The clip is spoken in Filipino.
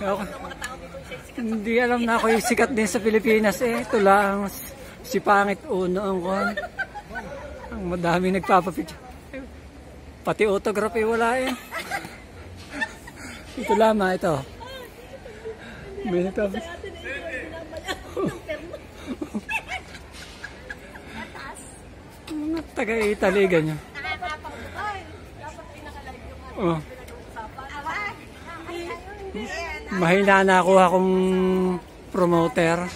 Ako, hindi alam na ako yung sikat din sa Pilipinas eh. Ito lang, si Pangit Uno ang kuhan. Ang madami nagpapapicture. Pati autography wala eh. Ito lamang, ito. May nagpapapicture. Mga taga-Italy, ganyan. Oh. Mahina na ako akong promoter.